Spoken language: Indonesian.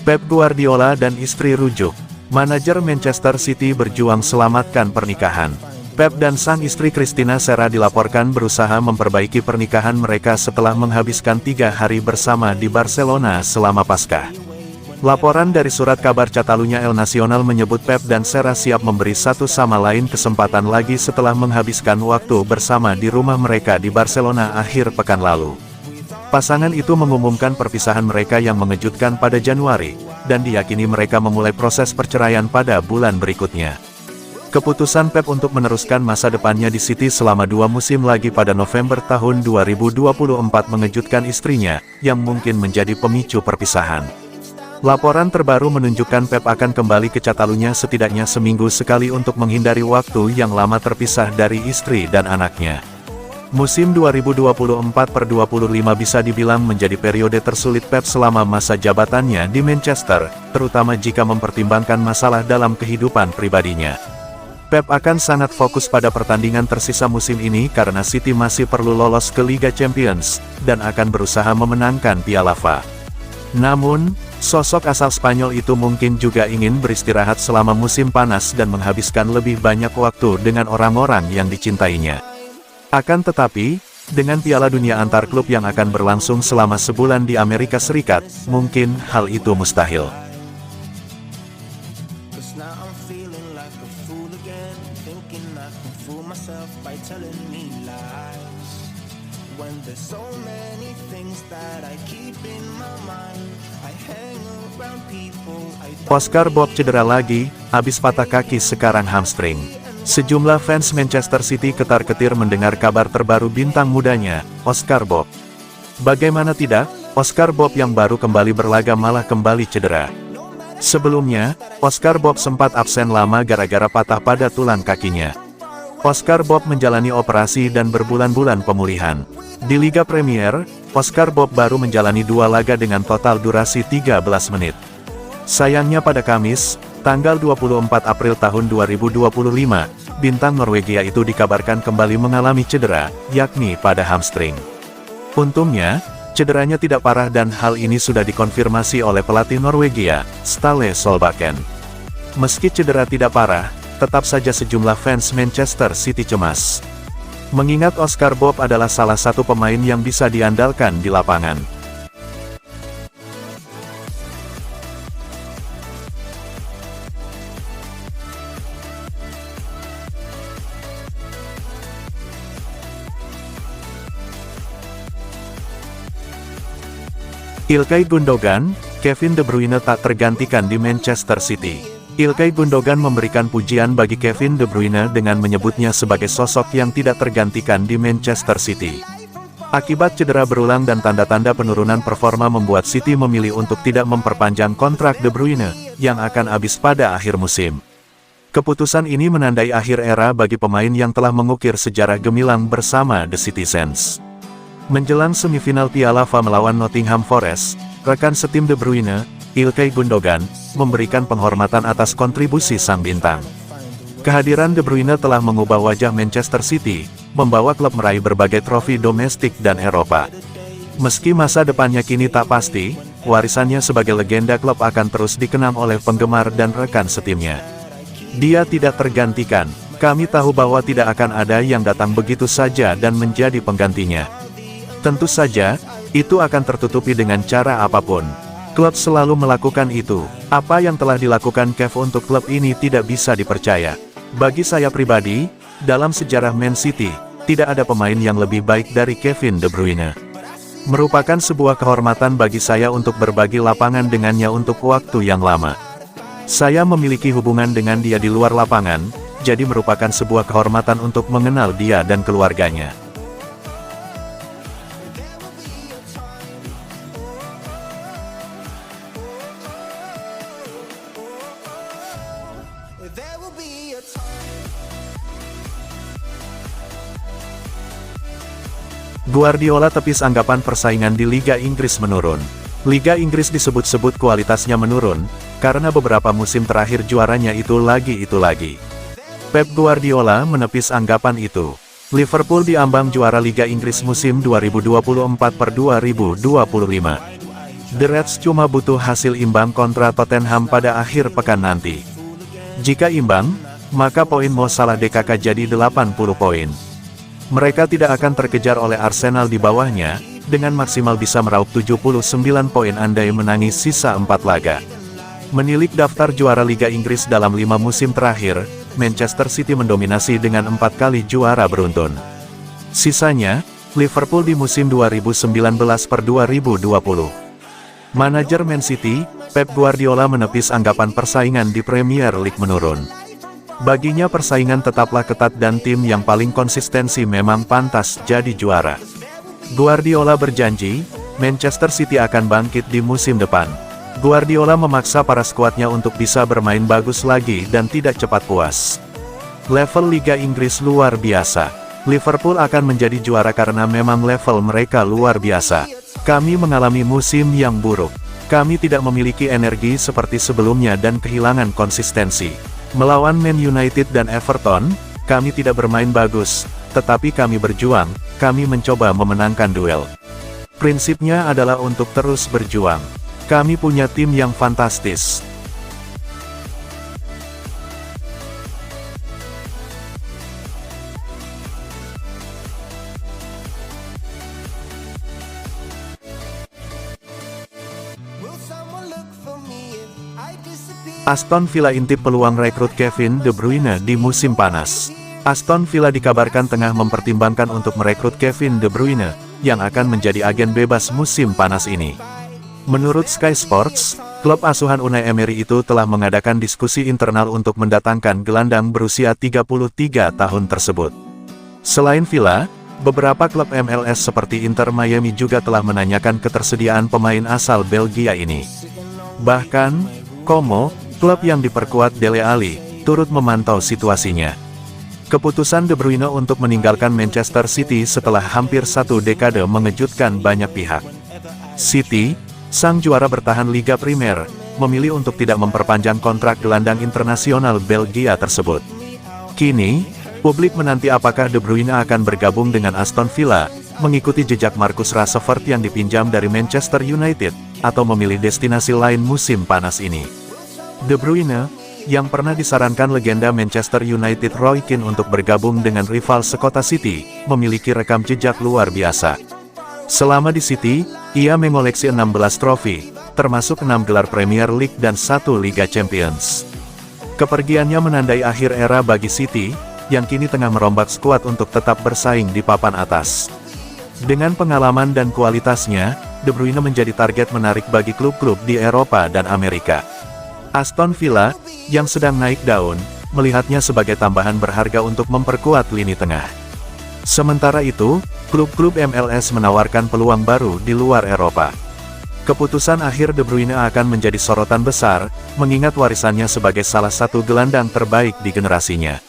Pep Guardiola dan istri rujuk. Manajer Manchester City berjuang selamatkan pernikahan. Pep dan sang istri Christina Serra dilaporkan berusaha memperbaiki pernikahan mereka setelah menghabiskan 3 hari bersama di Barcelona selama Paskah. Laporan dari surat kabar Catalunya El Nacional menyebut Pep dan Serra siap memberi satu sama lain kesempatan lagi setelah menghabiskan waktu bersama di rumah mereka di Barcelona akhir pekan lalu. Pasangan itu mengumumkan perpisahan mereka yang mengejutkan pada Januari, dan diyakini mereka memulai proses perceraian pada bulan berikutnya. Keputusan Pep untuk meneruskan masa depannya di City selama 2 musim lagi pada November tahun 2024 mengejutkan istrinya, yang mungkin menjadi pemicu perpisahan. Laporan terbaru menunjukkan Pep akan kembali ke Catalunya setidaknya seminggu sekali untuk menghindari waktu yang lama terpisah dari istri dan anaknya. Musim 2024-25 bisa dibilang menjadi periode tersulit Pep selama masa jabatannya di Manchester, terutama jika mempertimbangkan masalah dalam kehidupan pribadinya. Pep akan sangat fokus pada pertandingan tersisa musim ini karena City masih perlu lolos ke Liga Champions, dan akan berusaha memenangkan Piala FA. Namun, sosok asal Spanyol itu mungkin juga ingin beristirahat selama musim panas dan menghabiskan lebih banyak waktu dengan orang-orang yang dicintainya. Akan tetapi, dengan Piala Dunia antar klub yang akan berlangsung selama sebulan di Amerika Serikat, mungkin hal itu mustahil. Oscar Bob cedera lagi, habis patah kaki sekarang hamstring. Sejumlah fans Manchester City ketar-ketir mendengar kabar terbaru bintang mudanya, Oscar Bob. Bagaimana tidak, Oscar Bob yang baru kembali berlaga malah kembali cedera. Sebelumnya, Oscar Bob sempat absen lama gara-gara patah pada tulang kakinya. Oscar Bob menjalani operasi dan berbulan-bulan pemulihan. Di Liga Premier, Oscar Bob baru menjalani 2 laga dengan total durasi 13 menit. Sayangnya pada Kamis, tanggal 24 April tahun 2025, bintang Norwegia itu dikabarkan kembali mengalami cedera, yakni pada hamstring. Untungnya, cederanya tidak parah dan hal ini sudah dikonfirmasi oleh pelatih Norwegia, Ståle Solbakken. Meski cedera tidak parah, tetap saja sejumlah fans Manchester City cemas. Mengingat Oscar Bob adalah salah satu pemain yang bisa diandalkan di lapangan. Ilkay Gundogan, Kevin De Bruyne tak tergantikan di Manchester City. Ilkay Gundogan memberikan pujian bagi Kevin De Bruyne dengan menyebutnya sebagai sosok yang tidak tergantikan di Manchester City. Akibat cedera berulang dan tanda-tanda penurunan performa membuat City memilih untuk tidak memperpanjang kontrak De Bruyne, yang akan habis pada akhir musim. Keputusan ini menandai akhir era bagi pemain yang telah mengukir sejarah gemilang bersama The Citizens. Menjelang semifinal Piala FA melawan Nottingham Forest, rekan setim De Bruyne, Ilkay Gundogan, memberikan penghormatan atas kontribusi sang bintang. Kehadiran De Bruyne telah mengubah wajah Manchester City, membawa klub meraih berbagai trofi domestik dan Eropa. Meski masa depannya kini tak pasti, warisannya sebagai legenda klub akan terus dikenang oleh penggemar dan rekan setimnya. Dia tidak tergantikan, kami tahu bahwa tidak akan ada yang datang begitu saja dan menjadi penggantinya. Tentu saja, itu akan tertutupi dengan cara apapun. Klub selalu melakukan itu. Apa yang telah dilakukan Kev untuk klub ini tidak bisa dipercaya. Bagi saya pribadi, dalam sejarah Man City, tidak ada pemain yang lebih baik dari Kevin De Bruyne. Merupakan sebuah kehormatan bagi saya untuk berbagi lapangan dengannya untuk waktu yang lama. Saya memiliki hubungan dengan dia di luar lapangan, jadi merupakan sebuah kehormatan untuk mengenal dia dan keluarganya. Guardiola tepis anggapan persaingan di Liga Inggris menurun. Liga Inggris disebut-sebut kualitasnya menurun, karena beberapa musim terakhir juaranya itu lagi. Pep Guardiola menepis anggapan itu. Liverpool diambang juara Liga Inggris musim 2024-2025. The Reds cuma butuh hasil imbang kontra Tottenham pada akhir pekan nanti. Jika imbang, maka poin Mo Salah DKK jadi 80 poin. Mereka tidak akan terkejar oleh Arsenal di bawahnya, dengan maksimal bisa meraup 79 poin andai menangi sisa 4 laga. Menilik daftar juara Liga Inggris dalam 5 musim terakhir, Manchester City mendominasi dengan 4 kali juara beruntun. Sisanya, Liverpool di musim 2019-2020. Manajer Man City, Pep Guardiola menepis anggapan persaingan di Premier League menurun. Baginya persaingan tetaplah ketat dan tim yang paling konsistensi memang pantas jadi juara. Guardiola berjanji, Manchester City akan bangkit di musim depan. Guardiola memaksa para skuadnya untuk bisa bermain bagus lagi dan tidak cepat puas. Level Liga Inggris luar biasa. Liverpool akan menjadi juara karena memang level mereka luar biasa. Kami mengalami musim yang buruk. Kami tidak memiliki energi seperti sebelumnya dan kehilangan konsistensi. Melawan Man United dan Everton, kami tidak bermain bagus, tetapi kami berjuang, kami mencoba memenangkan duel. Prinsipnya adalah untuk terus berjuang. Kami punya tim yang fantastis. Aston Villa intip peluang rekrut Kevin De Bruyne di musim panas. Aston Villa dikabarkan tengah mempertimbangkan untuk merekrut Kevin De Bruyne, yang akan menjadi agen bebas musim panas ini. Menurut Sky Sports, klub asuhan Unai Emery itu telah mengadakan diskusi internal untuk mendatangkan gelandang berusia 33 tahun tersebut. Selain Villa, beberapa klub MLS seperti Inter Miami juga telah menanyakan ketersediaan pemain asal Belgia ini. Bahkan, Como, klub yang diperkuat Dele Alli, turut memantau situasinya. Keputusan De Bruyne untuk meninggalkan Manchester City setelah hampir 1 dekade mengejutkan banyak pihak. City, sang juara bertahan Liga Primer, memilih untuk tidak memperpanjang kontrak gelandang internasional Belgia tersebut. Kini, publik menanti apakah De Bruyne akan bergabung dengan Aston Villa, mengikuti jejak Marcus Rashford yang dipinjam dari Manchester United, atau memilih destinasi lain musim panas ini. De Bruyne, yang pernah disarankan legenda Manchester United Roy Keane untuk bergabung dengan rival sekota City, memiliki rekam jejak luar biasa. Selama di City, ia mengoleksi 16 trofi, termasuk 6 gelar Premier League dan 1 Liga Champions. Kepergiannya menandai akhir era bagi City, yang kini tengah merombak skuad untuk tetap bersaing di papan atas. Dengan pengalaman dan kualitasnya, De Bruyne menjadi target menarik bagi klub-klub di Eropa dan Amerika. Aston Villa, yang sedang naik daun, melihatnya sebagai tambahan berharga untuk memperkuat lini tengah. Sementara itu, klub-klub MLS menawarkan peluang baru di luar Eropa. Keputusan akhir De Bruyne akan menjadi sorotan besar, mengingat warisannya sebagai salah satu gelandang terbaik di generasinya.